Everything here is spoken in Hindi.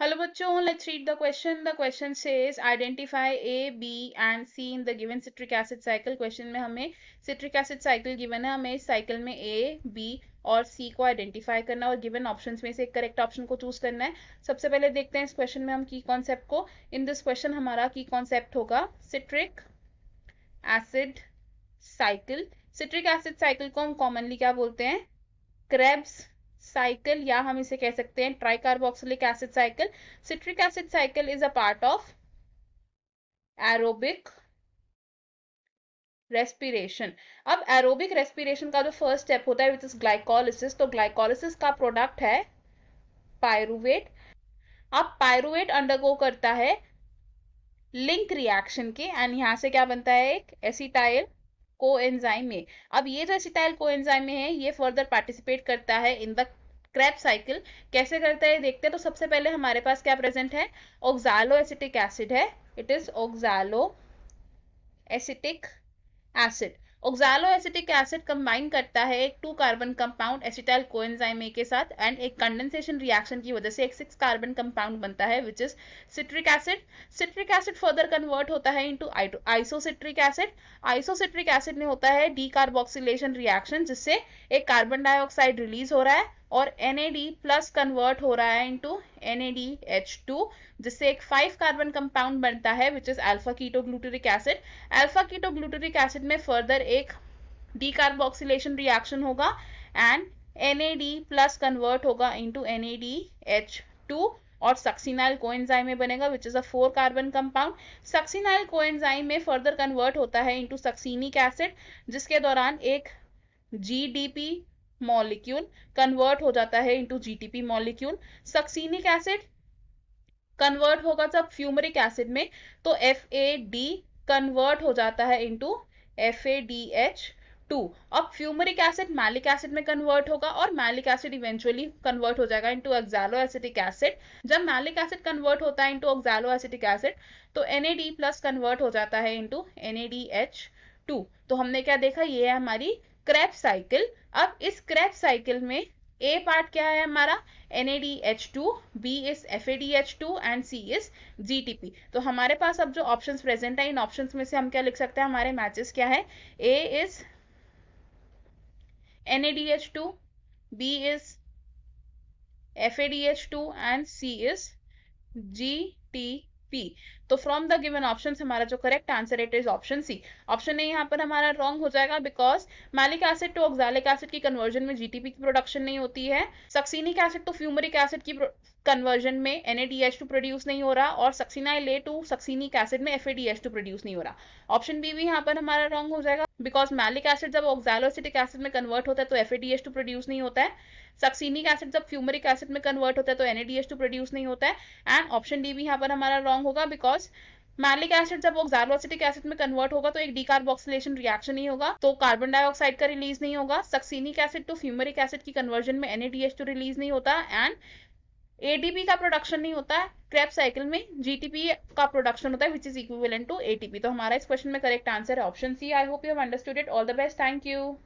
Hello बच्चों, let's read the question. The question says identify A, B and C in the given citric acid cycle. Question में हमें citric acid cycle given है, हमें इस cycle में A, B और C को identify करना और given options में से एक correct option को choose करना है. सबसे पहले देखते हैं इस question में हम key concept को. In this question हमारा key concept होगा citric acid cycle. Citric acid cycle को हम commonly क्या बोलते हैं? क्रेब्स साइकिल या हम इसे कह सकते हैं tricarboxylic acid cycle. Citric acid cycle is a part of aerobic respiration. अब एरोबिक रेस्पिरेशन का जो फर्स्ट स्टेप होता है विच इज ग्लाइकोलिसिस, तो ग्लाइकोलिसिस का प्रोडक्ट है पायरुवेट. अब पायरुवेट अंडरगो करता है लिंक रिएक्शन के एंड यहां से क्या बनता है? एक एसिटाइल कोएंजाइम में. अब ये जो एसिटाइल कोएंजाइम में है ये फर्दर पार्टिसिपेट करता है इन द क्रेब्स साइकिल. कैसे करता है देखते हैं. तो सबसे पहले हमारे पास क्या प्रेजेंट है? ऑक्सालो एसिटिक एसिड है. It is oxalo acetic acid. Oxalo acetic acid combine करता है एक 2 carbon compound acetyl coenzyme A के साथ एंड एक कंडेंसेशन रिएक्शन की वजह से एक 6 कार्बन कंपाउंड बनता है which is citric acid. Citric acid further convert होता है into isocitric acid. Isocitric acid में होता है डीकार्बोक्सिलेशन रिएक्शन जिससे एक कार्बन डाइऑक्साइड रिलीज हो रहा है और NAD प्लस कन्वर्ट हो रहा है इनटू NADH2 जिससे एक 5 कार्बन कंपाउंड बनता है which is alpha ketoglutaric acid. Alpha ketoglutaric acid में फर्दर एक डीकार्बोक्सिलेशन रिएक्शन होगा एंड NAD प्लस कन्वर्ट होगा इनटू NADH2 और सक्सिनाइल कोएंजाइम में बनेगा which is a 4 carbon compound. Succinyl coenzyme में फर्दर कन्वर्ट होता है इनटू सक्सिनिक एसिड जिसके दौरान एक GDP मॉलिक्यूल कन्वर्ट हो जाता है into GTP molecule. Succinic acid convert होगा जब फ्यूमरिक एसिड में तो FAD कन्वर्ट हो जाता है इनटू FADH2. अब फ्यूमरिक एसिड मैलिक एसिड में कन्वर्ट होगा और मैलिक एसिड इवेंचुअली कन्वर्ट हो जाएगा इनटू ऑक्सालो एसिटिक एसिड. जब मैलिक एसिड कन्वर्ट होता है इनटू ऑक्सालो एसिटिक एसिड तो NAD प्लस कन्वर्ट हो जाता है इनटू NADH2. तो हमने क्या देखा? ये है हमारी क्रेब्स साइकिल. अब इस क्रेब्स साइकिल में ए पार्ट क्या है हमारा? NADH2, B is FADH2 and C is GTP. तो हमारे पास अब जो ऑप्शंस प्रेजेंट है इन ऑप्शंस में से हम क्या लिख सकते हैं? हमारे मैचेस क्या है? A is NADH2, B is FADH2 and C is GTP. तो फ्रॉम द गिवन ऑप्शंस हमारा जो correct answer it is option C. Option A यहाँ पर हमारा रॉन्ग हो जाएगा because malic acid to oxalic acid की कन्वर्जन में GTP की प्रोडक्शन नहीं होती है. Succinic acid to fumaric acid की कन्वर्जन में NADH2 प्रोड्यूस नहीं हो रहा और succinyl A to succinic acid में FADH2 प्रोड्यूस नहीं हो रहा. ऑप्शन बी भी यहाँ पर हमारा रॉन्ग हो जाएगा बिकॉज मैलिक एसिड जब ऑक्सालोएसिटिक एसिड में कन्वर्ट होता है तो FADH2 प्रोड्यूस नहीं होता है. सक्सिनिक एसिड जब फ्यूमरिक एसिड में कन्वर्ट होता है तो NADH2 प्रोड्यूस नहीं होता है. एंड ऑप्शन डी भी यहाँ पर हमारा रॉन्ग होगा बिकॉज मैलिक एसिड जब ऑक्सालोएसिटिक एसिड में कन्वर्ट होगा तो एक डीकार्बोक्सिलेशन रिएक्शन ही होगा तो कार्बन डाइऑक्साइड का रिलीज नहीं होगा. Succinic acid to fumaric acid की कन्वर्जन में NADH2 रिलीज नहीं होता एंड ADP का प्रोडक्शन नहीं होता है. क्रेब साइकिल में GTP का प्रोडक्शन होता है which is equivalent to ATP. तो हमारा इस क्वेश्चन में करेक्ट आंसर है option C. I hope you have understood it. All the best. Thank you.